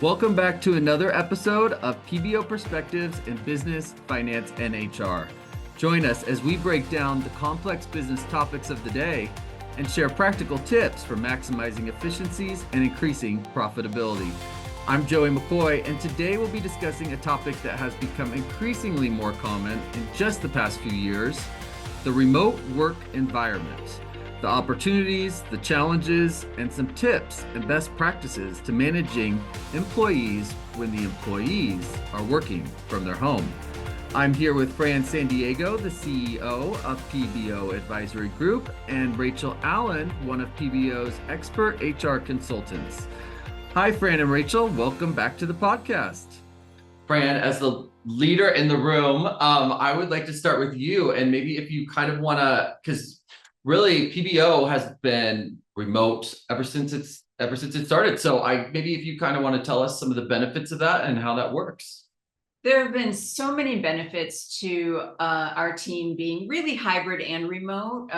Welcome back to another episode of PBO Perspectives in Business, Finance, and HR. Join us as we break down the complex business topics of the day and share practical tips for maximizing efficiencies and increasing profitability. I'm Joey McCoy, and today we'll be discussing a topic that has become increasingly more common in just the past few years, the remote work environment. The opportunities, the challenges, and some tips and best practices to managing employees when the employees are working from their home. I'm here with Fran San Diego, the CEO of PBO Advisory Group, and Rachel Allen, one of PBO's expert HR consultants. Hi, Fran and Rachel. Welcome back to the podcast. Fran, as the leader in the room, I would like to start with you, and maybe if you kind of want to, because really, PBO has been remote ever since it started. So maybe if you kind of want to tell us some of the benefits of that and how that works. There have been so many benefits to our team being really hybrid and remote.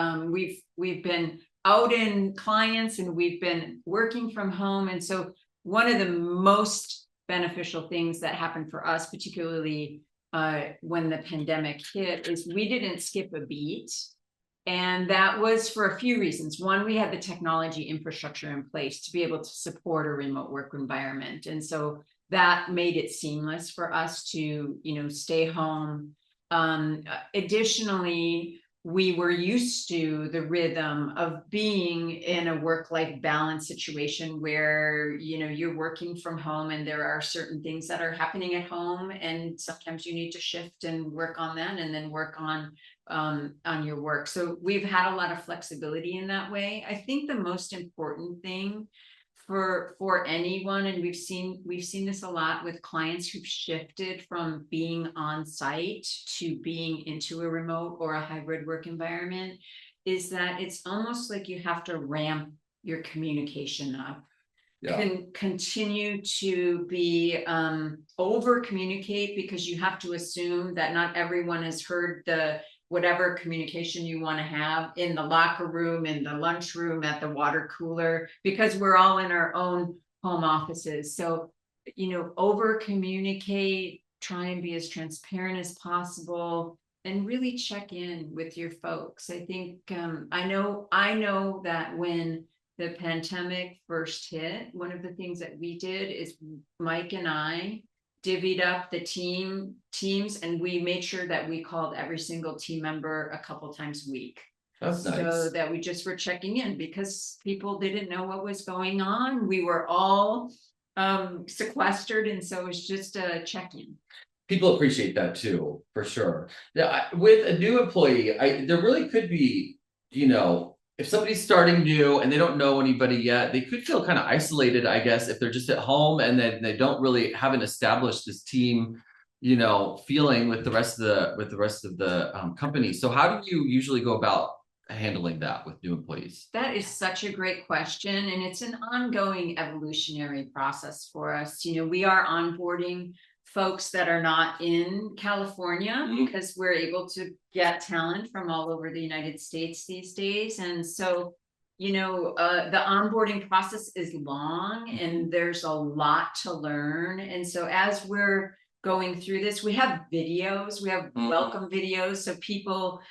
We've been out in clients and we've been working from home. And so one of the most beneficial things that happened for us, particularly when the pandemic hit, is we didn't skip a beat. And that was for a few reasons. One, we had the technology infrastructure in place to be able to support a remote work environment. And so that made it seamless for us to, stay home. Additionally, we were used to the rhythm of being in a work-life balance situation where, you're working from home and there are certain things that are happening at home. And sometimes you need to shift and work on that and then work on your work. So we've had a lot of flexibility in that way. I think the most important thing for anyone, and we've seen this a lot with clients who've shifted from being on site to being into a remote or a hybrid work environment, is that it's almost like you have to ramp your communication up. Can continue to be over communicate, because you have to assume that not everyone has heard the whatever communication you want to have in the locker room, in the lunchroom, at the water cooler, because we're all in our own home offices. So, over communicate, try and be as transparent as possible, and really check in with your folks. I think I know that when the pandemic first hit, one of the things that we did is Mike and I divvied up the teams, and we made sure that we called every single team member a couple times a week. That's nice. So that we just were checking in, because people didn't know what was going on. We were all sequestered, and so it was just a check-in. People appreciate that too, for sure. Now, with a new employee, there really could be, if somebody's starting new and they don't know anybody yet, they could feel kind of isolated, I guess, if they're just at home and then they haven't established this team, feeling with the rest of the company. So how do you usually go about handling that with new employees? That is such a great question, and it's an ongoing evolutionary process for us. We are onboarding folks that are not in California, because we're able to get talent from all over the United States these days. And so, the onboarding process is long and there's a lot to learn. And so as we're going through this, we have videos, we have welcome videos. So people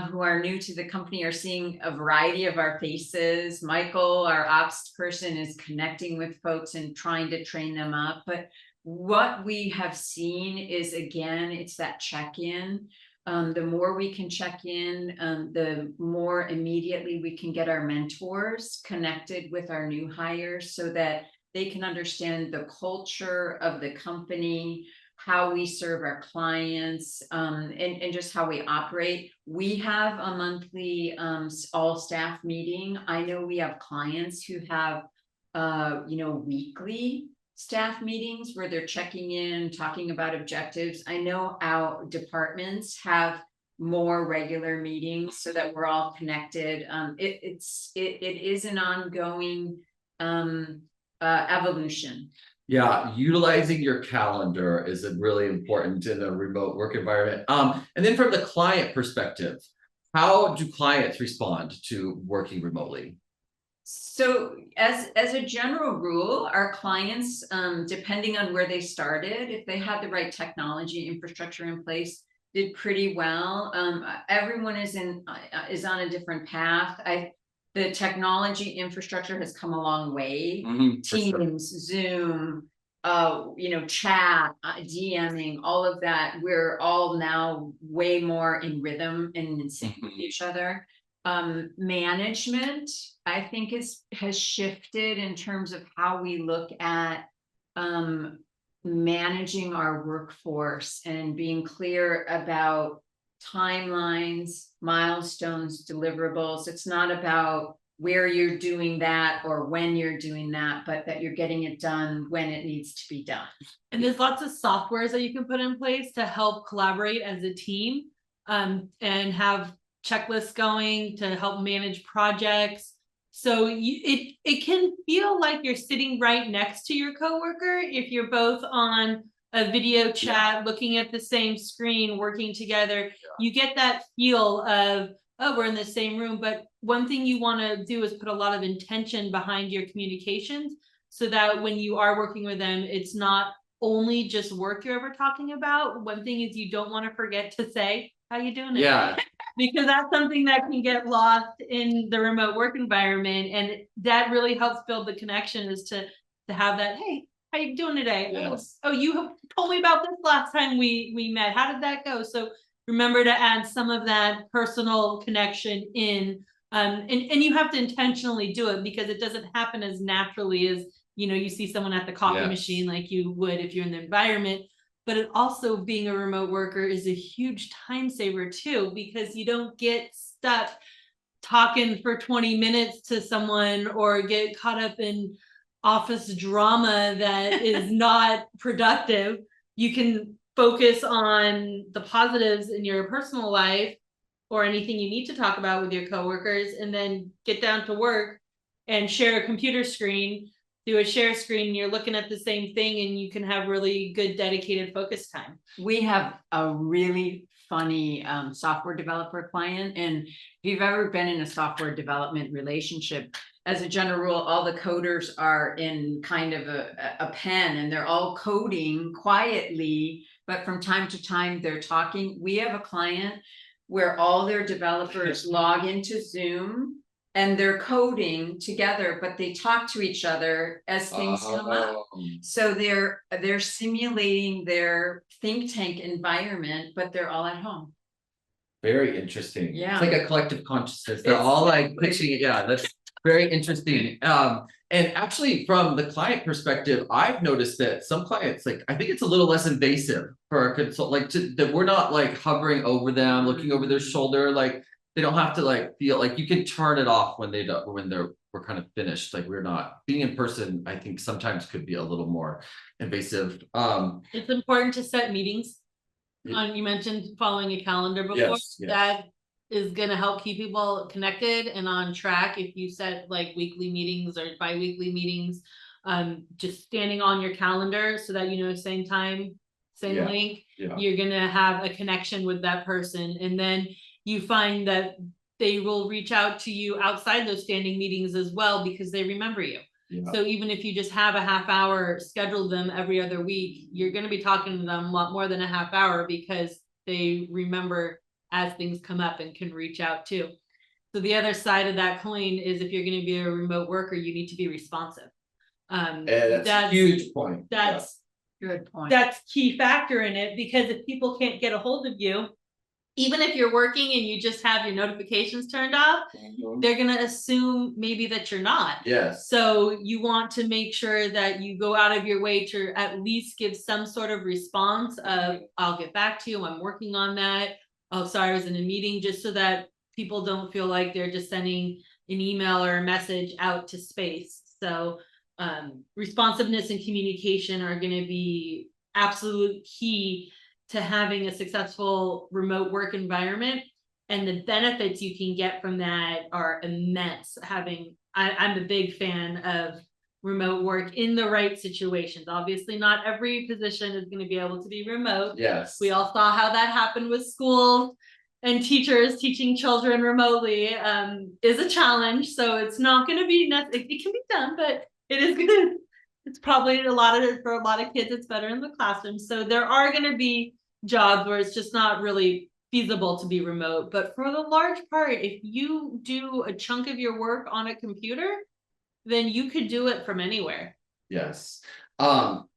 who are new to the company are seeing a variety of our faces. Michael, our ops person, is connecting with folks and trying to train them up. But what we have seen is, again, it's that check-in. The more we can check in, the more immediately we can get our mentors connected with our new hires, so that they can understand the culture of the company, how we serve our clients, and just how we operate. We have a monthly all staff meeting. I know we have clients who have weekly staff meetings where they're checking in, talking about objectives. I know our departments have more regular meetings so that we're all connected. It is an ongoing evolution. Yeah, utilizing your calendar is really important in a remote work environment. And then from the client perspective, how do clients respond to working remotely? So as a general rule, our clients, depending on where they started, if they had the right technology infrastructure in place, did pretty well. Everyone is on a different path. The technology infrastructure has come a long way. For sure. Teams, Zoom, chat, DMing, all of that. We're all now way more in rhythm and in sync with each other. Management, I think has shifted in terms of how we look at managing our workforce and being clear about timelines, milestones, deliverables. It's not about where you're doing that or when you're doing that, but that you're getting it done when it needs to be done. And there's lots of softwares that you can put in place to help collaborate as a team, and have checklists going to help manage projects. So it can feel like you're sitting right next to your coworker if you're both on a video chat, looking at the same screen, working together. You get that feel of, oh, we're in the same room. But one thing you want to do is put a lot of intention behind your communications so that when you are working with them, it's not only just work you're ever talking about. One thing is you don't want to forget to say, how you doing? Yeah. Because that's something that can get lost in the remote work environment. And that really helps build the connection, is to have that, hey, how you doing today? Yes. Oh, you told me about this last time we met. How did that go? So remember to add some of that personal connection in, and you have to intentionally do it, because it doesn't happen as naturally as, you see someone at the coffee machine like you would if you're in the environment. But it also, being a remote worker is a huge time saver too, because you don't get stuck talking for 20 minutes to someone or get caught up in office drama that is not productive. You can focus on the positives in your personal life or anything you need to talk about with your coworkers, and then get down to work and share a computer screen, do a share screen, you're looking at the same thing, and you can have really good dedicated focus time. We have a really funny software developer client, and if you've ever been in a software development relationship, as a general rule, all the coders are in kind of a pen, and they're all coding quietly, but from time to time they're talking. We have a client where all their developers log into Zoom and they're coding together, but they talk to each other as things come up. So they're simulating their think tank environment, but they're all at home. Very interesting. Yeah. It's like a collective consciousness. They're all like pitching it. Yeah, that's very interesting. And actually, from the client perspective, I've noticed that some clients, like, I think it's a little less invasive for a consultant, that we're not like hovering over them, looking over their shoulder, like they don't have to like feel like you can turn it off when we're kind of finished. Like, we're not being in person, I think sometimes could be a little more invasive. It's important to set meetings. You mentioned following a calendar before. Yes. That is going to help keep people connected and on track. If you set like weekly meetings or bi-weekly meetings, just standing on your calendar so that same time, same link, you're going to have a connection with that person. And then you find that they will reach out to you outside those standing meetings as well, because they remember you. So even if you just have a half hour, schedule them every other week, you're going to be talking to them a lot more than a half hour, because they remember as things come up and can reach out too. So the other side of that coin is, if you're going to be a remote worker, you need to be responsive. That's a huge point. That's good point. That's key factor in it, because if people can't get a hold of you, even if you're working and you just have your notifications turned off, they're going to assume maybe that you're not. Yes. So you want to make sure that you go out of your way to at least give some sort of response of, I'll get back to you, I'm working on that. Oh, sorry, I was in a meeting, just so that people don't feel like they're just sending an email or a message out to space. So responsiveness and communication are going to be absolute key to having a successful remote work environment, and the benefits you can get from that are immense. I'm a big fan of remote work in the right situations. Obviously, not every position is going to be able to be remote. Yes. We all saw how that happened with schools and teachers teaching children remotely is a challenge. So it's not going to be, it can be done, but it is going to, it's probably for a lot of kids, it's better in the classroom. So there are going to be jobs where it's just not really feasible to be remote. But for the large part, if you do a chunk of your work on a computer, then you could do it from anywhere. Yes.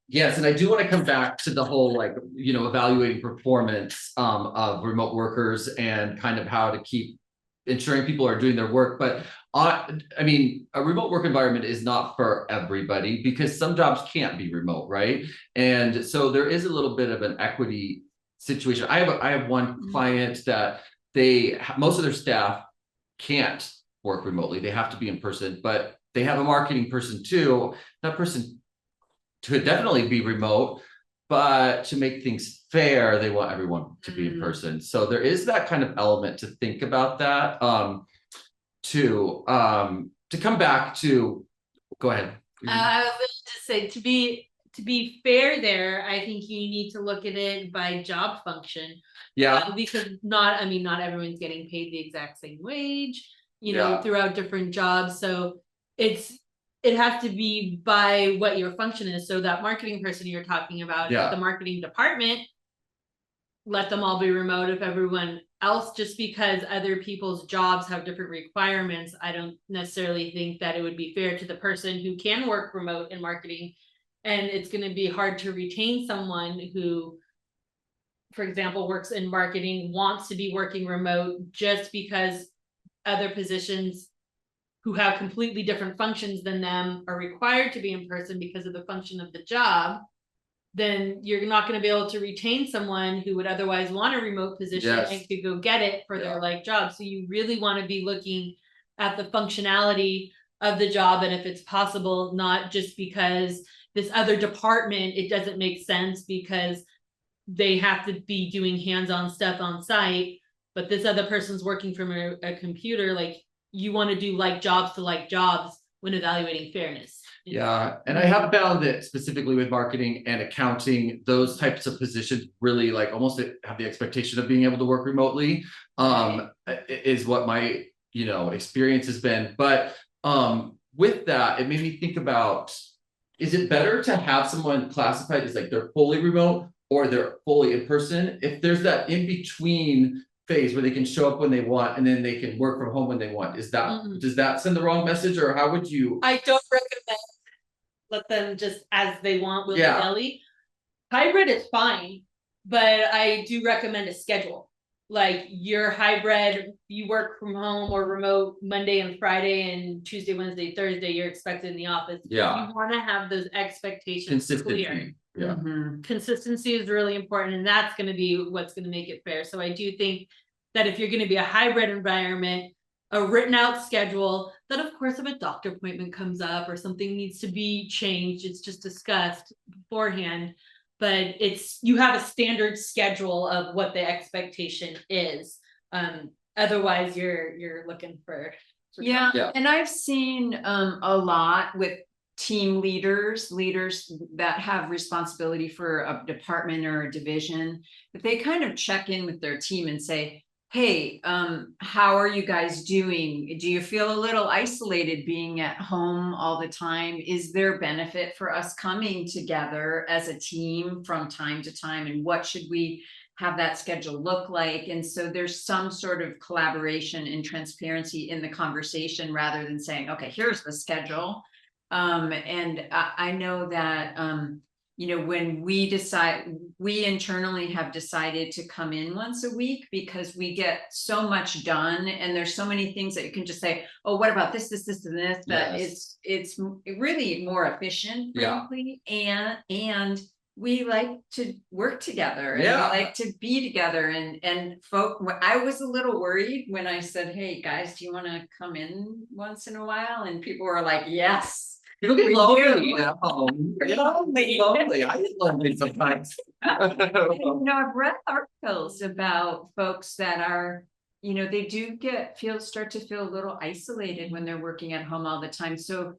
Yes, and I do want to come back to the whole, like, evaluating performance of remote workers and kind of how to keep ensuring people are doing their work. But I mean, a remote work environment is not for everybody because some jobs can't be remote, right? And so there is a little bit of an equity situation. I have one client that most of their staff can't work remotely. They have to be in person, but they have a marketing person too. That person could definitely be remote, but to make things fair, they want everyone to be in person. So there is that kind of element to think about that. To come back to, go ahead. I was going to say, to be fair there, I think you need to look at it by job function. Yeah. Because not everyone's getting paid the exact same wage, throughout different jobs. So it has to be by what your function is. So that marketing person you're talking about, the marketing department, let them all be remote. If everyone else, just because other people's jobs have different requirements, I don't necessarily think that it would be fair to the person who can work remote in marketing. And it's going to be hard to retain someone who, for example, works in marketing, wants to be working remote just because other positions who have completely different functions than them are required to be in person because of the function of the job. Then you're not going to be able to retain someone who would otherwise want a remote position and could go get it for their job. So you really want to be looking at the functionality of the job, and if it's possible, not just because this other department, it doesn't make sense because they have to be doing hands-on stuff on site, but this other person's working from a computer. Like, you want to do like jobs to like jobs when evaluating fairness. Yeah, and I have found that specifically with marketing and accounting, those types of positions really like almost have the expectation of being able to work remotely. Is what my experience has been. But with that, it made me think about, is it better to have someone classified as like they're fully remote or they're fully in person? If there's that in between phase where they can show up when they want and then they can work from home when they want, does that send the wrong message, or how would you? I don't recommend let them just as they want willy-nilly. Hybrid is fine, but I do recommend a schedule. Like, your hybrid, you work from home or remote Monday and Friday, and Tuesday, Wednesday, Thursday you're expected in the office. You want to have those expectations clear. Consistency is really important, and that's going to be what's going to make it fair. So I do think that if you're going to be a hybrid environment, a written out schedule, that of course if a doctor appointment comes up or something needs to be changed, it's just discussed beforehand, but you have a standard schedule of what the expectation is. Otherwise you're looking for and I've seen a lot with team leaders that have responsibility for a department or a division, that they kind of check in with their team and say, hey, how are you guys doing? Do you feel a little isolated being at home all the time? Is there benefit for us coming together as a team from time to time? And what should we have that schedule look like? And so there's some sort of collaboration and transparency in the conversation rather than saying, okay, here's the schedule. And I know that, when we internally have decided to come in once a week because we get so much done, and there's so many things that you can just say, oh, what about this, and this, that it's really more efficient, frankly. And we like to work together and we like to be together, and I was a little worried when I said, hey guys, do you want to come in once in a while? And people were like, yes. People get lonely at home. Lonely. I get lonely sometimes. I've read articles about folks that are, they do start to feel a little isolated when they're working at home all the time. So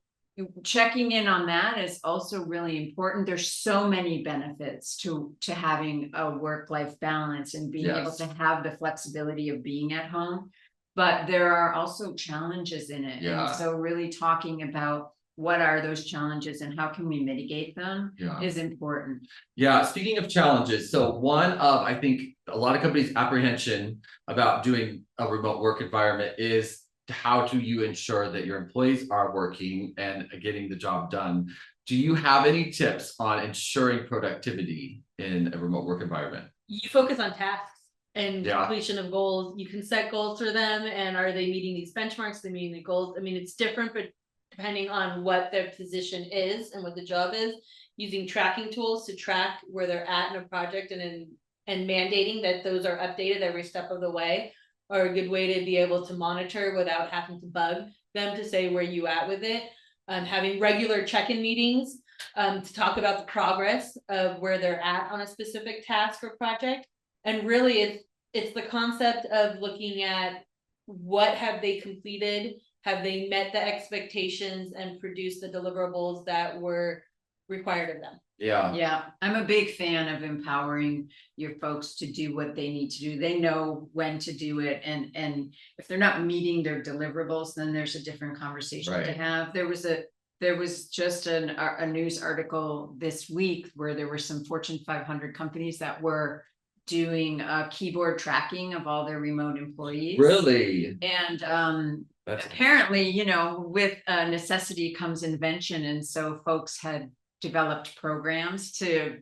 checking in on that is also really important. There's so many benefits to having a work-life balance and being able Yes. to have the flexibility of being at home, but there are also challenges in it. Yeah. And so really talking about what are those challenges and how can we mitigate them is important. Yeah, speaking of challenges, so one of, I think, a lot of companies' apprehension about doing a remote work environment is how do you ensure that your employees are working and getting the job done? Do you have any tips on ensuring productivity in a remote work environment? You focus on tasks and Yeah. completion of goals. You can set goals for them, and are they meeting these benchmarks? They meeting the goals. I mean, it's different, but depending on what their position is and what the job is, using tracking tools to track where they're at in a project and mandating that those are updated every step of the way are a good way to be able to monitor without having to bug them to say where you at with it. Having regular check-in meetings to talk about the progress of where they're at on a specific task or project. And really it's the concept of looking at what have they completed, have they met the expectations and produced the deliverables that were required of them. Yeah, I'm a big fan of empowering your folks to do what they need to do. They know when to do it, and if they're not meeting their deliverables, then there's a different conversation to have. There was just a news article this week where there were some Fortune 500 companies that were doing keyboard tracking of all their remote employees. Really? And apparently, you know, with necessity comes invention, and so folks had developed programs to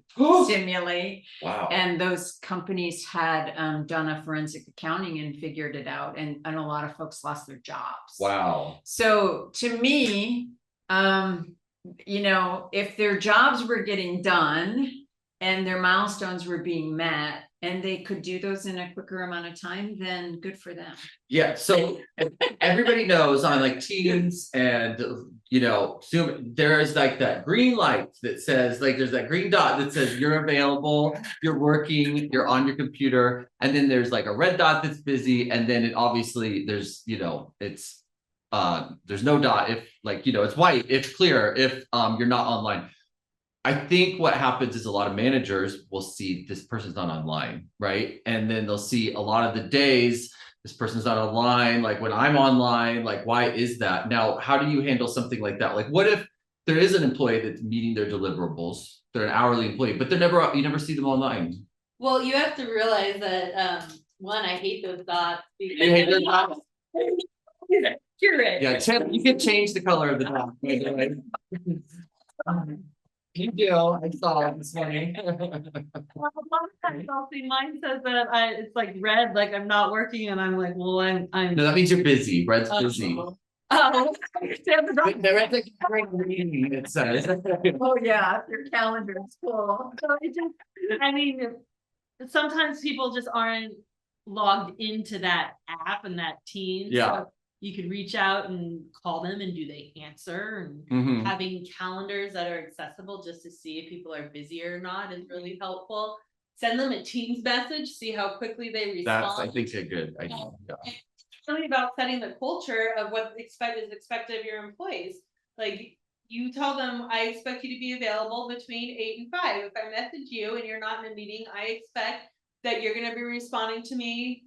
simulate. Wow. And those companies had done a forensic accounting and figured it out, and a lot of folks lost their jobs. Wow. So to me, you know, if their jobs were getting done and their milestones were being met and they could do those in a quicker amount of time, then good for them. Yeah, so everybody knows on like Teams and, you know, Zoom, there is like that green light that says, like, there's that green dot that says you're available, you're working, you're on your computer, and then there's like a red dot that's busy, and then it obviously there's, you know, it's there's no dot if, like, you know, it's white, if clear, if you're not online. I think what happens is a lot of managers will see this person's not online, right? And then they'll see a lot of the days this person's not online, like when I'm online, like why is that? Now, how do you handle something like that? Like what if there is an employee that's meeting their deliverables, they're an hourly employee, but you never see them online? Well, you have to realize that one, I hate those dots. You hate those dots? You're right. Yeah, you can change the color of the dot. You do. I saw it this morning. Well, a lot of times I'll see mine says that it's like red, like I'm not working, and I'm like, well, I'm. No, that means you're busy. Red's busy. Oh, I understand The red's like green, it says. Oh yeah, your calendar is full. So I mean, sometimes people just aren't logged into that app and that team. Yeah. So you could reach out and call them, and do they answer? And Mhm. having calendars that are accessible just to see if people are busy or not is really helpful. Send them a Teams message, see how quickly they respond. That's, I think, a good idea. Yeah. It's really about setting the culture of what is expected of your employees. Like, you tell them, I expect you to be available between 8 and 5. If I message you and you're not in a meeting, I expect that you're going to be responding to me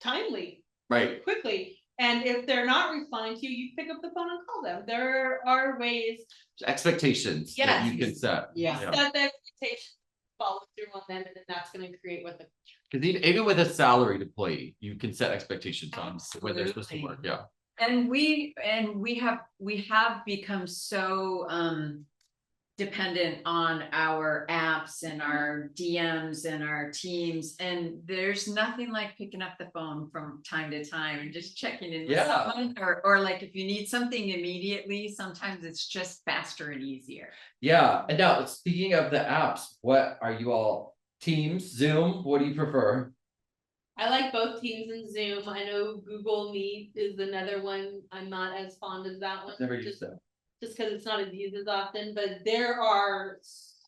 timely, Right. quickly. And if they're not responding to you, you pick up the phone and call them. There are ways. Expectations that you can set. Yeah. Set the expectations, follow through on them, and then that's going to create what the. Because even with a salaried employee, you can set expectations on when they're supposed to Absolutely. work. Yeah. And we have become so dependent on our apps and our DMs and our teams, and there's nothing like picking up the phone from time to time and just checking in with someone, or like if you need something immediately, sometimes it's just faster and easier. Yeah. And now, speaking of the apps, what are you all? Teams, Zoom, what do you prefer? I like both Teams and Zoom. I know Google Meet is another one. I'm not as fond of that one. Never used that. Just because it's not as used as often, but there are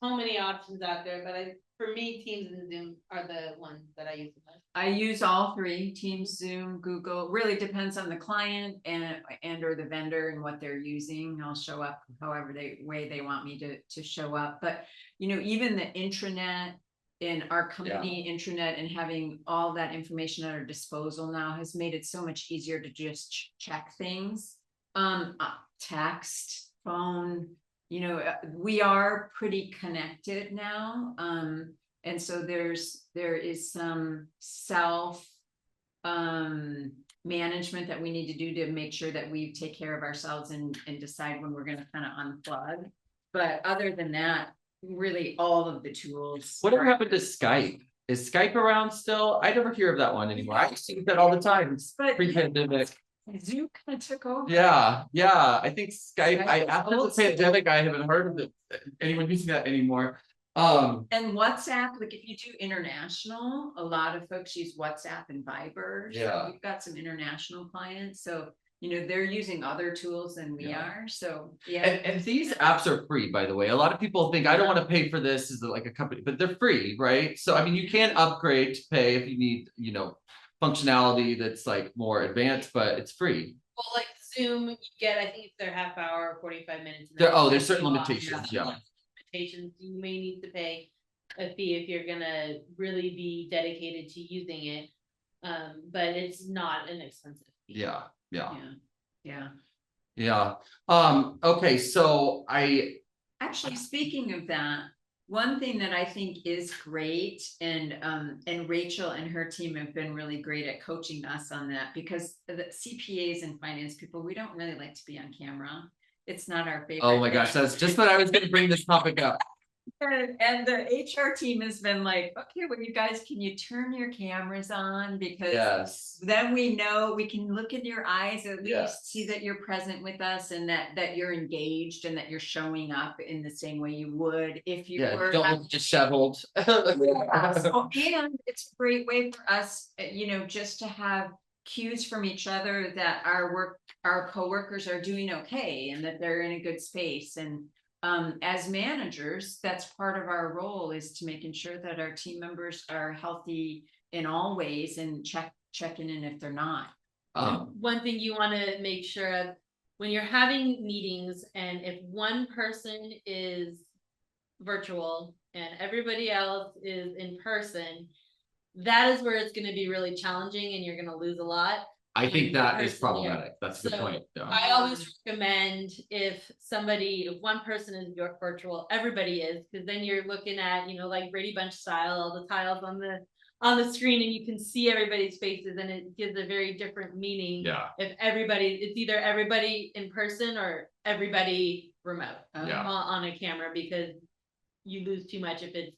so many options out there, but for me, Teams and Zoom are the ones that I use the most. I use all three: Teams, Zoom, Google. Really depends on the client and or the vendor and what they're using. I'll show up however way they want me to show up. But even the intranet in our company intranet and having all that information at our disposal now has made it so much easier to just check things. Text, phone, we are pretty connected now. And so there is some self management that we need to do to make sure that we take care of ourselves and decide when we're going to kind of unplug. But other than that, really all of the tools. Whatever happened to Skype? Is Skype around still? I never hear of that one anymore. I used to use that all the time. But Pre-pandemic. Zoom kind of took over. Yeah. I think Skype. After the old pandemic, I haven't heard of anyone using that anymore. And WhatsApp, like if you do international, a lot of folks use WhatsApp and Viber. So Yeah. we've got some international clients, so they're using other tools than we are. So And these apps are free, by the way. A lot of people think I don't want to pay for this as like a company, but they're free, right? So I mean, you can upgrade to pay if you need, functionality that's like more advanced, but it's free. Well, like Zoom, you get, I think it's their half hour, 45 minutes. There's certain limitations. Yeah. Limitations. You may need to pay a fee if you're gonna really be dedicated to using it. But it's not an expensive fee. Yeah. Okay, so actually, speaking of that, one thing that I think is great, and Rachel and her team have been really great at coaching us on that, because the CPAs and finance people, we don't really like to be on camera. It's not our favorite. oh my gosh, that's just what I was going to bring this topic up. And the HR team has been like, okay, well, you guys, can you turn your cameras on? Because then we know, we can look in your eyes, at least see that you're present with us, and that you're engaged, and that you're showing up in the same way you would if you were. Don't look disheveled. And it's a great way for us, just to have cues from each other that our coworkers are doing okay, and that they're in a good space. And as managers, that's part of our role, is to making sure that our team members are healthy in all ways, and checking in if they're not. One thing you want to make sure of when you're having meetings, and if one person is virtual and everybody else is in person, that is where it's going to be really challenging, and you're going to lose a lot. I think that is problematic. That's the point. I always recommend if one person is virtual, everybody is, because then you're looking at, like Brady Bunch style, all the tiles on the screen, and you can see everybody's faces, and it gives a very different meaning. If it's either everybody in person or everybody remote on a camera, because you lose too much if it's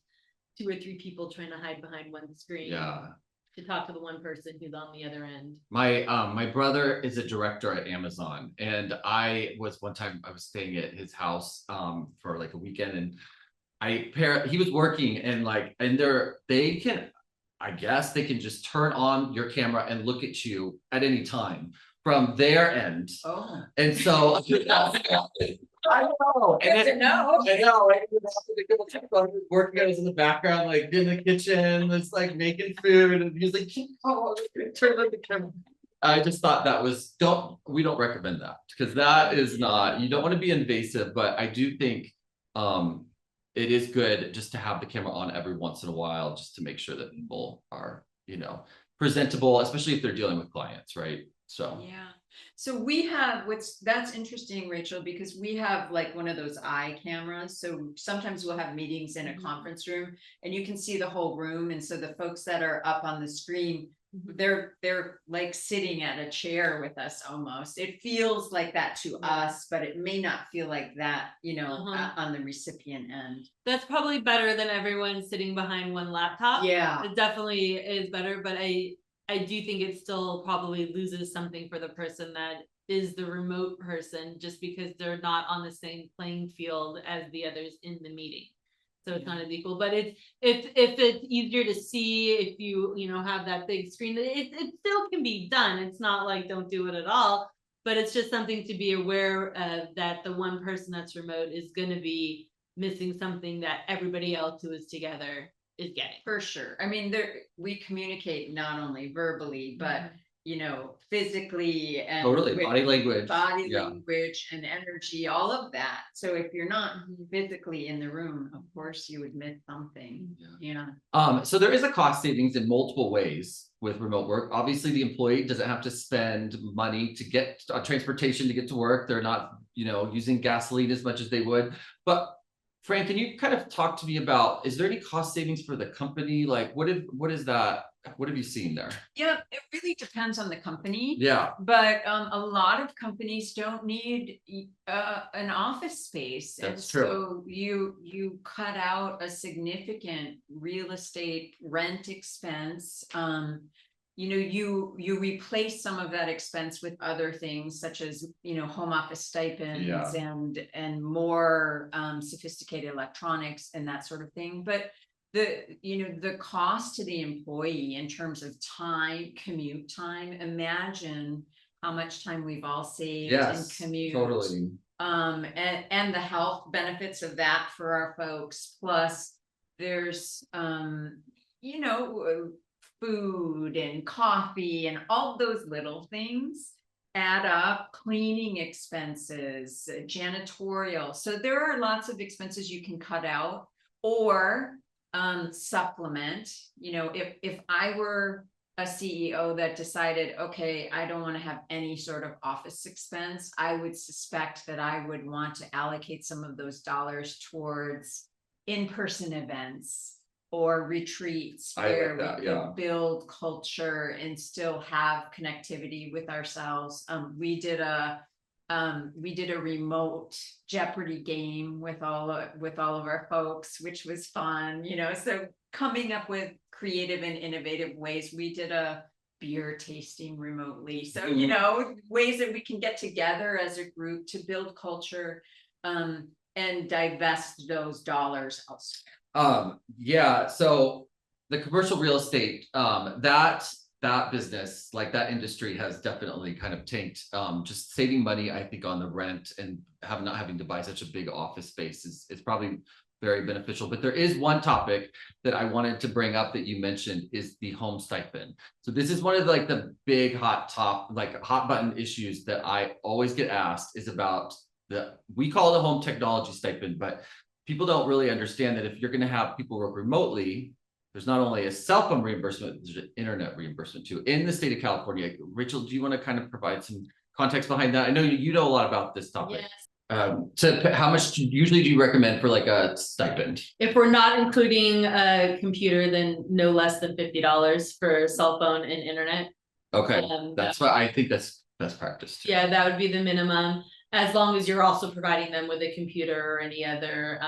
2 or 3 people trying to hide behind one screen. To talk to the one person who's on the other end. My brother is a director at Amazon, and one time I was staying at his house for like a weekend, and he was working, and they can just turn on your camera and look at you at any time from their end. And so I know. I know. Working out in the background, like in the kitchen, it's like making food, and he's like, turn on the camera. I just thought we don't recommend that, because that is not, you don't want to be invasive, but I do think it is good just to have the camera on every once in a while, just to make sure that people are, presentable, especially if they're dealing with clients, right? So we have, that's interesting, Rachel, because we have like one of those eye cameras. So sometimes we'll have meetings in a conference room, and you can see the whole room. And so the folks that are up on the screen, they're like sitting at a chair with us almost. It feels like that to us, but it may not feel like that, on the recipient end. That's probably better than everyone sitting behind one laptop. It definitely is better, but I do think it still probably loses something for the person that is the remote person, just because they're not on the same playing field as the others in the meeting. So it's not as equal, but if it's easier to see, if you have that big screen, it still can be done. It's not like don't do it at all, but it's just something to be aware of, that the one person that's remote is going to be missing something that everybody else who is together is getting. For sure. I mean, we communicate not only verbally, but physically and Totally, with body language. body Yeah. language and energy, all of that. So if you're not physically in the room, of course you would miss something. So there is a cost savings in multiple ways with remote work. Obviously, the employee doesn't have to spend money to get transportation to get to work. They're not, using gasoline as much as they would. But Fran, can you kind of talk to me about, is there any cost savings for the company? Like, what is that? What have you seen there? Yeah, it really depends on the company. Yeah. But a lot of companies don't need an office space. That's true. true. So you cut out a significant real estate rent expense. You replace some of that expense with other things such as home office stipends and more sophisticated electronics and that sort of thing. But the cost to the employee in terms of time, commute time, imagine how much time we've all saved in commute. Totally. And the health benefits of that for our folks. Plus there's food and coffee and all those little things add up, cleaning expenses, janitorial. So there are lots of expenses you can cut out or supplement. If I were a CEO that decided, okay, I don't want to have any sort of office expense, I would suspect that I would want to allocate some of those dollars towards in-person events or retreats where we could build culture and still have connectivity with ourselves. We did a remote Jeopardy game with all of our folks, which was fun, so coming up with creative and innovative ways. We did a beer tasting remotely. So, ways that we can get together as a group to build culture and divest those dollars elsewhere. So the commercial real estate, that business, like that industry has definitely kind of tanked. Just saving money, I think, on the rent and not having to buy such a big office space is probably very beneficial. But there is one topic that I wanted to bring up that you mentioned is the home stipend. So this is one of the big hot button issues that I always get asked is about we call it a home technology stipend, but people don't really understand that if you're going to have people work remotely, there's not only a cell phone reimbursement, there's an internet reimbursement too in the state of California. Rachel, do you want to kind of provide some context behind that? I know you know a lot about this topic. Yes. How much usually do you recommend for a stipend? If we're not including a computer, then no less than $50 for cell phone and internet. Okay, that's what I think that's best practice too. Yeah, that would be the minimum, as long as you're also providing them with a computer or any other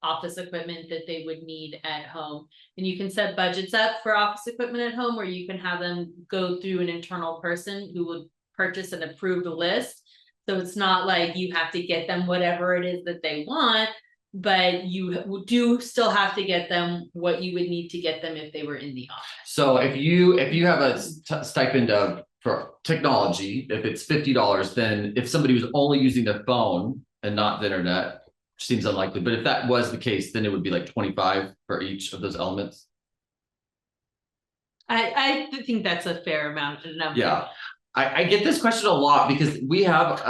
office equipment that they would need at home. And you can set budgets up for office equipment at home, or you can have them go through an internal person who will purchase an approved list. So it's not like you have to get them whatever it is that they want, but you do still have to get them what you would need to get them if they were in the office. So if you have a stipend for technology, if it's $50, then if somebody was only using their phone and not the internet, which seems unlikely, but if that was the case, then it would be like 25 for each of those elements. I think that's a fair amount of number. Yeah. I get this question a lot because we have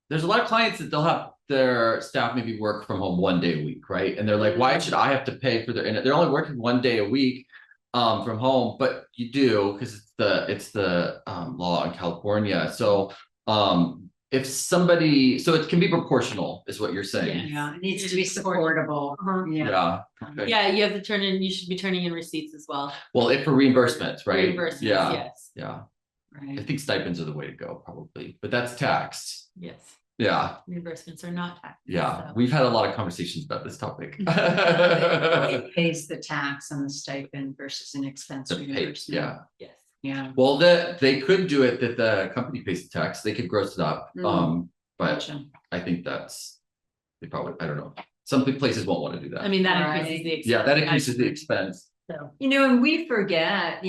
there's a lot of clients that they'll have their staff maybe work from home 1 day a week, right? And they're like, why should I have to pay for their internet? They're only working 1 day a week from home, but you do because it's the law in California. So if somebody, so it can be proportional is what you're saying. Yeah, it needs to be supportable. Yeah. Okay. Yeah, you have to you should be turning in receipts as well. Well, for reimbursements, right? Reimbursements, yeah. Yes. Yeah. Right. I think stipends are the way to go, probably, but that's taxed. Yes. Yeah. Reimbursements are not taxed. Yeah. So. We've had a lot of conversations about this topic. It pays the tax on the stipend versus an expense reimbursement. Yeah. Yes. Yeah. Well, they could do it that the company pays the tax. They could gross it up. But Gotcha. I think they probably, I don't know. Some places won't want to do that. I mean, that increases the expense. Yeah, that increases the expense. So. And we forget,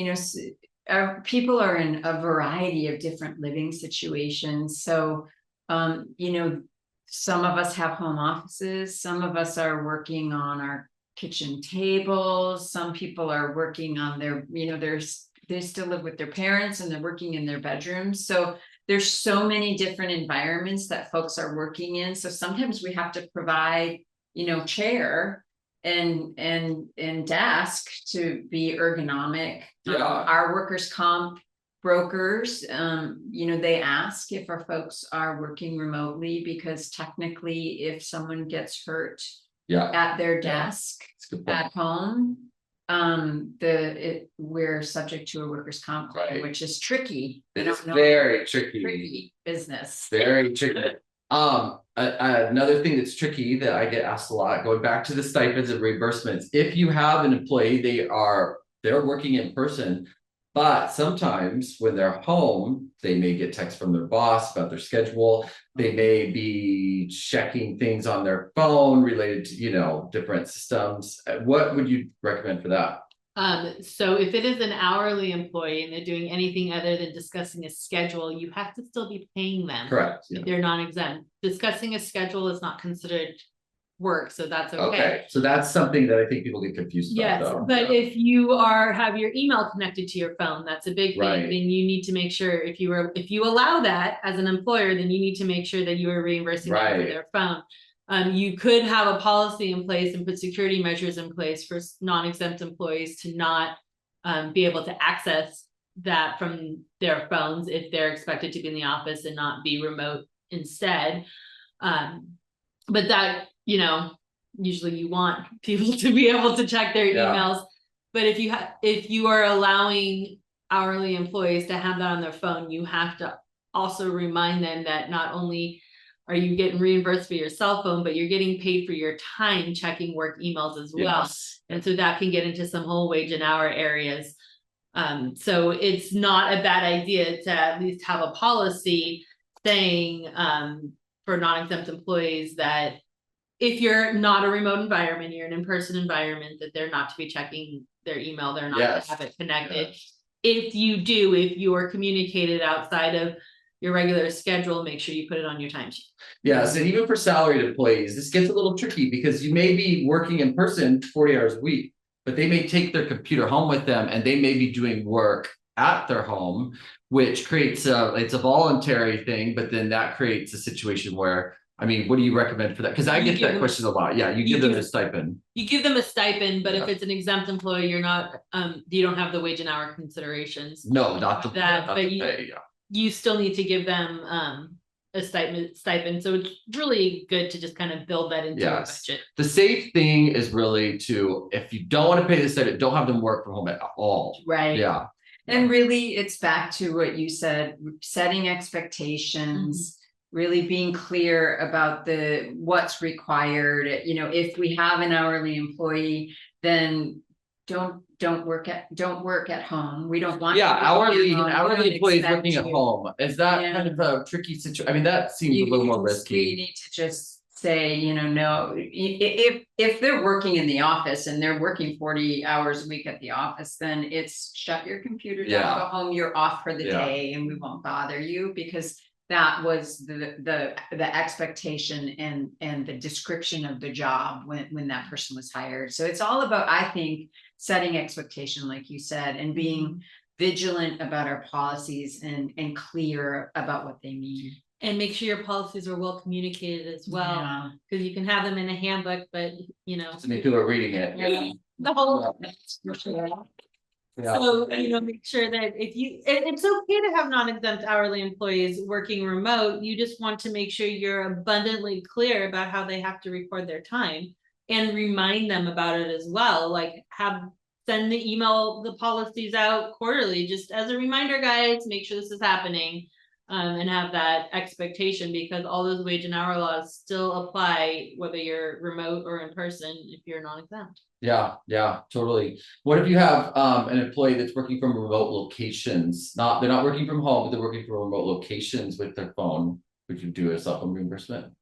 people are in a variety of different living situations. So, some of us have home offices, some of us are working on our kitchen tables, some people are working on their, they still live with their parents and they're working in their bedrooms. So there's so many different environments that folks are working in. So sometimes we have to provide, chair and desk to be ergonomic. Our workers' comp brokers, they ask if our folks are working remotely, because technically if someone gets hurt at their desk at home, we're subject to a workers' comp claim, which is tricky. It's very tricky business. Very tricky. Another thing that's tricky that I get asked a lot, going back to the stipends and reimbursements, if you have an employee, they're working in person, but sometimes when they're home, they may get texts from their boss about their schedule. They may be checking things on their phone related to, different systems. What would you recommend for that? So if it is an hourly employee and they're doing anything other than discussing a schedule, you have to still be paying them. Correct. If they're non-exempt. Discussing a schedule is not considered work, so that's okay. Okay, so that's something that I think people get confused about. Yes, but if you have your email connected to your phone, that's a big thing. Then you need to make sure if you allow that as an employer, then you need to make sure that you are reimbursing them for their phone. You could have a policy in place and put security measures in place for non-exempt employees to not be able to access that from their phones if they're expected to be in the office and not be remote instead. But that, usually you want people to be able to check their emails. But if you are allowing hourly employees to have that on their phone, you have to also remind them that not only are you getting reimbursed for your cell phone, but you're getting paid for your time checking work emails as well. And so that can get into some whole wage and hour areas. So it's not a bad idea to at least have a policy saying for non-exempt employees that if you're not a remote environment, you're an in-person environment, that they're not to be checking their email, they're not to have it connected. If you are communicated outside of your regular schedule, make sure you put it on your timesheet. Yes, and even for salaried employees, this gets a little tricky because you may be working in person 40 hours a week, but they may take their computer home with them and they may be doing work at their home, which creates it's a voluntary thing, but then that creates a situation where, what do you recommend for that? Because I get that question a lot. Yeah, you give them a stipend. You give them a stipend, but if it's an exempt employee, you're not, you don't have the wage and hour considerations. No, not the pay. You still need to give them a stipend. So it's really good to just kind of build that into your budget. The safe thing is really if you don't want to pay the stipend, don't have them work from home at all. Right. Yeah. And really it's back to what you said, setting expectations, really being clear about what's required. If we have an hourly employee, then don't work at home. We don't want hourly employees working at home. Is that kind of a tricky situation? That seems a little more risky. We need to just say, no, if they're working in the office and they're working 40 hours a week at the office, then it's shut your computer down, go home, you're off for the day, and we won't bother you, because that was the expectation and the description of the job when that person was hired. So it's all about, I think, setting expectation, like you said, and being vigilant about our policies and clear about what they mean. And make sure your policies are well communicated as well, because you can have them in a handbook, but so many people are reading it. The whole So, make sure that it's okay to have non-exempt hourly employees working remote. You just want to make sure you're abundantly clear about how they have to record their time and remind them about it as well. Like send the policies out quarterly, just as a reminder, guys, make sure this is happening. And have that expectation, because all those wage and hour laws still apply whether you're remote or in person if you're non-exempt. Yeah, totally. What if you have an employee that's working from remote locations? They're not working from home, but they're working from remote locations with their phone. Would you do a cell phone reimbursement?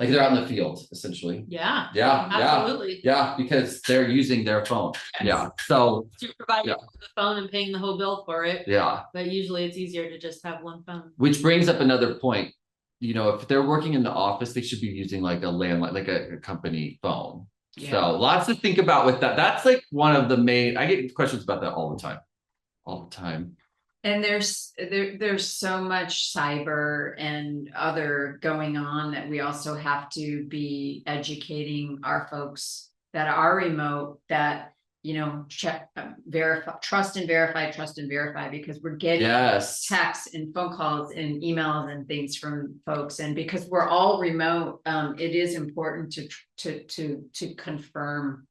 Like they're out in the field, essentially. Yeah, absolutely. Yeah, because they're using their phone. Yes. Yeah. So you're providing the phone and paying the whole bill for it. Yeah. But usually it's easier to just have one phone. Which brings up another point. you know, if they're working in the office, they should be using like a landline, like a company phone. Yeah. So lots to think about with that. That's like one of the main, I get questions about that all the time. All the time. And there's so much cyber and other going on that we also have to be educating our folks that are remote, that, you know, check, verify, trust and verify, because we're getting Yes. texts and phone calls and emails and things from folks. And because we're all remote, it is important to confirm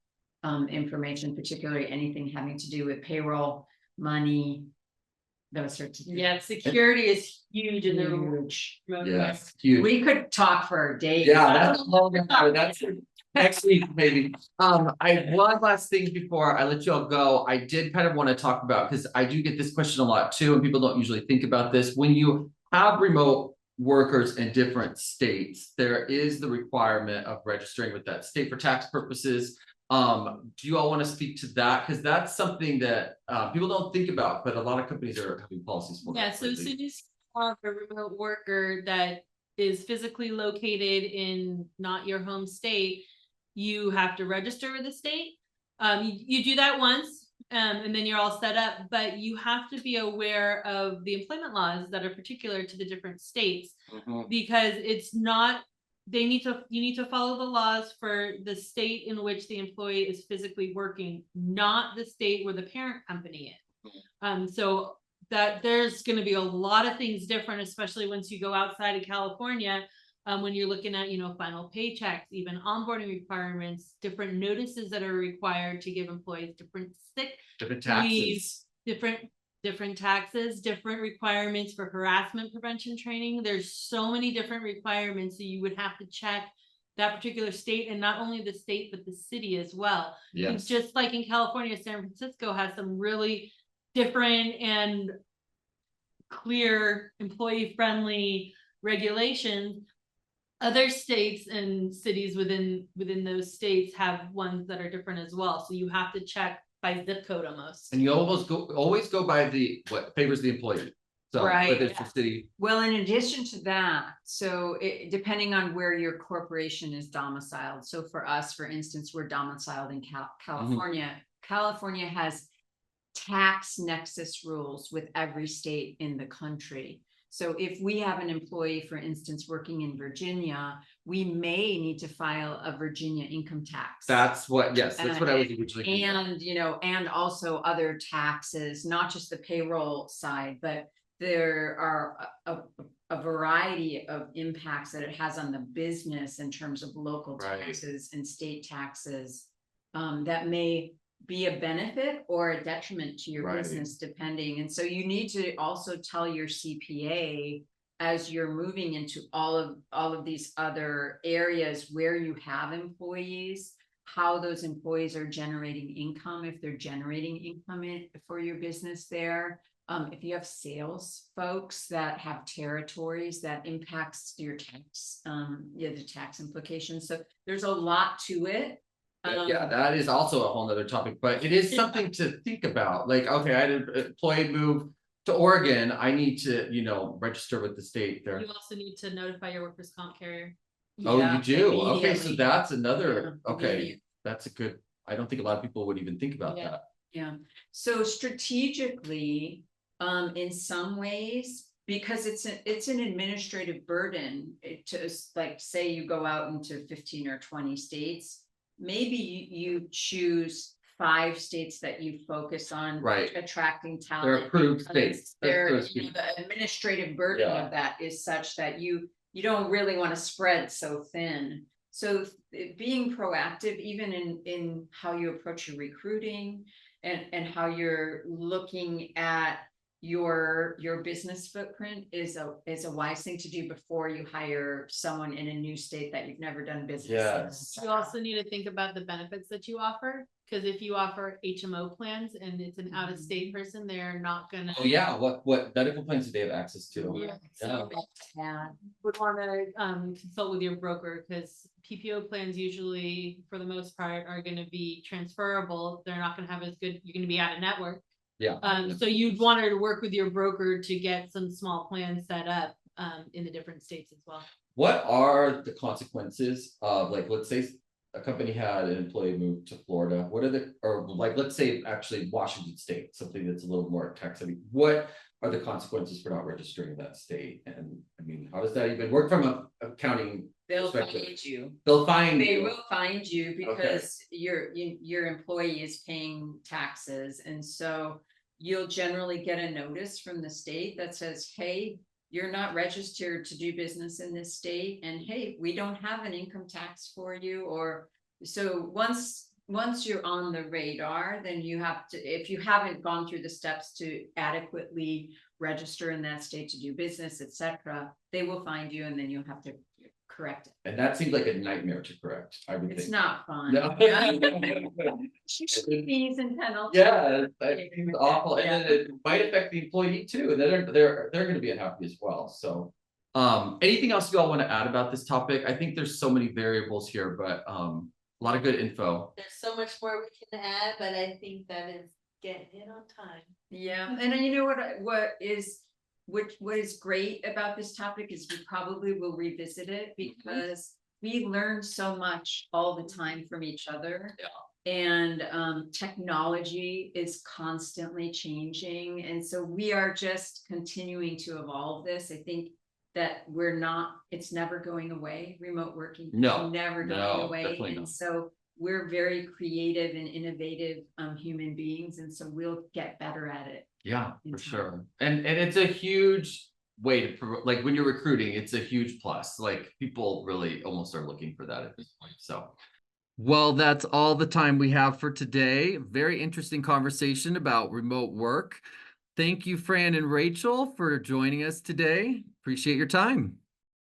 information, particularly anything having to do with payroll, money, those sorts of things. Yeah, security is huge in the Huge. remote Yes. Huge. We could talk for days. Yeah, that's a long hour. That's next week, maybe. One last thing before I let you all go. I did kind of want to talk about, because I do get this question a lot too, and people don't usually think about this. When you have remote workers in different states, there is the requirement of registering with that state for tax purposes. Do you all want to speak to that? Because that's something that people don't think about, but a lot of companies are having policies for Yeah, that so as lately. soon as you have a remote worker that is physically located in not your home state, you have to register with the state. You do that once, and then you're all set up, but you have to be aware of the employment laws that are particular to the different states, because it's not, you need to follow the laws for the state in which the employee is physically working, not the state where the parent company is. So that there's going to be a lot of things different, especially once you go outside of California, when you're looking at, you know, final paychecks, even onboarding requirements, different notices that are required to give employees, different sick Different leave, taxes. different taxes, different requirements for harassment prevention training. There's so many different requirements, so you would have to check that particular state, and not only the state, but the city as well. Yes. Just like in California, San Francisco has some really different and clear employee friendly regulations. Other states and cities within those states have ones that are different as well. So you have to check by zip code almost. And you always go by what favors the employee. So Right. whether it's the city. Well, in addition to that, so depending on where your corporation is domiciled. So for us, for instance, we're domiciled in California. California has tax nexus rules with every state in the country. So if we have an employee, for instance, working in Virginia, we may need to file a Virginia income tax. That's what I was originally. And, you know, and also other taxes, not just the payroll side, but there are a variety of impacts that it has on the business in terms of local taxes and state taxes, that may be a benefit or a detriment to your business, depending. And so you need to also tell your CPA, as you're moving into all of these other areas where you have employees, how those employees are generating income, if they're generating income for your business there. If you have sales folks that have territories, that impacts your tax, the tax implications. So there's a lot to it. Yeah, that is also a whole nother topic, but it is something to think about. Like, okay, I had an employee move to Oregon. I need to, you know, register with the state there. You also need to notify your workers' comp carrier. Oh, you do? Okay, so that's another, okay, that's a good, I don't think a lot of people would even think about that. Yeah, so strategically, in some ways, because it's an administrative burden to, like, say you go out into 15 or 20 states, maybe you choose 5 states that you focus on attracting talent. They're approved states. The administrative burden of that is such that you don't really want to spread so thin. So being proactive, even in how you approach your recruiting and how you're looking at your business footprint is a wise thing to do before you hire someone in a new state that you've never done business in. You also need to think about the benefits that you offer, because if you offer HMO plans and it's an out-of-state person, they're not gonna. Oh yeah, what medical plans do they have access to? So would want to consult with your broker, because PPO plans usually, for the most part, are going to be transferable. They're not going to have as good. You're going to be out of network. So you'd want to work with your broker to get some small plans set up. in the different states as well. What are the consequences of, like, let's say a company had an employee move to Florida, what are the, or like, let's say actually Washington State, something that's a little more tax heavy, what are the consequences for not registering in that state? And I mean, how does that even work from a accounting They'll perspective? find you. They'll find They you. will find you because your employee is paying taxes, and so you'll generally get a notice from the state that says, hey, you're not registered to do business in this state, and hey, we don't have an income tax for you. Or so once you're on the radar, then you have to, if you haven't gone through the steps to adequately register in that state to do business, etc., they will find you, and then you'll have to correct it. And that seems like a nightmare to correct, I would It's think. not fun. No. Fees and penalties. Yeah, that seems awful, and Yeah. then it might affect the employee too, and they're gonna be unhappy as well, so. Anything else you all want to add about this topic? I think there's so many variables here, but a lot of good info. There's so much more we can add, but I think that is getting it on time. Yeah, and you know what is great about this topic is we probably will revisit it because we learn so much all the time from each other. Yeah. And technology is constantly changing, and so we are just continuing to evolve this. I think that it's never going away. Remote working No, is never going no, away, definitely and not. so we're very creative and innovative human beings, and so we'll get better at it. Yeah, in for time. sure. And it's a huge way to, like, when you're recruiting, it's a huge plus. Like, people really almost are looking for that at this point, so. Well, that's all the time we have for today. Very interesting conversation about remote work. Thank you, Fran and Rachel, for joining us today. Appreciate your time.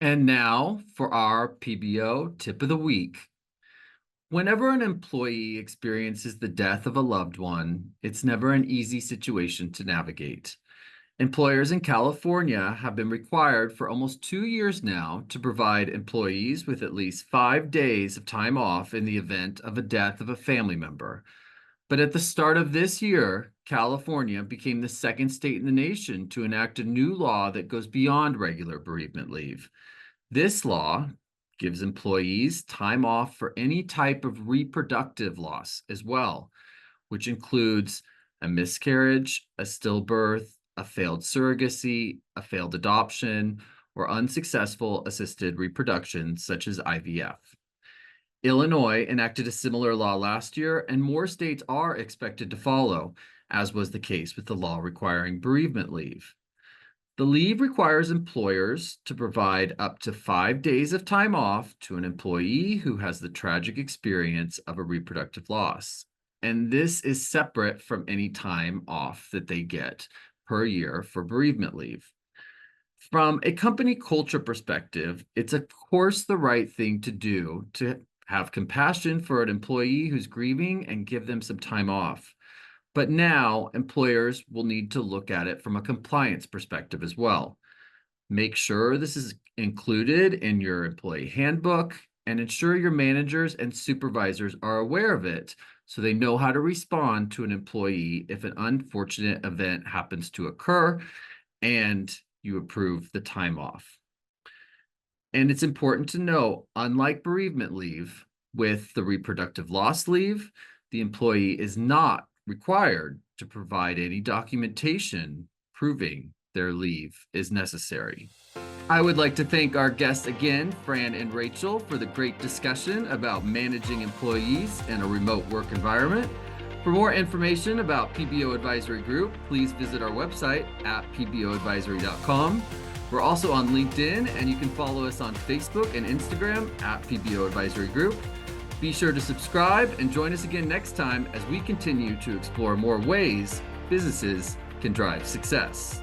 And now for our PBO tip of the week. Whenever an employee experiences the death of a loved one, it's never an easy situation to navigate. Employers in California have been required for almost 2 years now to provide employees with at least 5 days of time off in the event of a death of a family member. But at the start of this year, California became the second state in the nation to enact a new law that goes beyond regular bereavement leave. This law gives employees time off for any type of reproductive loss as well, which includes a miscarriage, a stillbirth, a failed surrogacy, a failed adoption, or unsuccessful assisted reproduction, such as IVF. Illinois enacted a similar law last year, and more states are expected to follow, as was the case with the law requiring bereavement leave. The leave requires employers to provide up to 5 days of time off to an employee who has the tragic experience of a reproductive loss. And this is separate from any time off that they get per year for bereavement leave. From a company culture perspective, it's of course the right thing to do to have compassion for an employee who's grieving and give them some time off. But now employers will need to look at it from a compliance perspective as well. Make sure this is included in your employee handbook and ensure your managers and supervisors are aware of it so they know how to respond to an employee if an unfortunate event happens to occur and you approve the time off. And it's important to know, unlike bereavement leave, with the reproductive loss leave, the employee is not required to provide any documentation proving their leave is necessary. I would like to thank our guests again, Fran and Rachel, for the great discussion about managing employees in a remote work environment. For more information about PBO Advisory Group, please visit our website at pboadvisory.com. We're also on LinkedIn, and you can follow us on Facebook and Instagram at PBO Advisory Group. Be sure to subscribe and join us again next time as we continue to explore more ways businesses can drive success.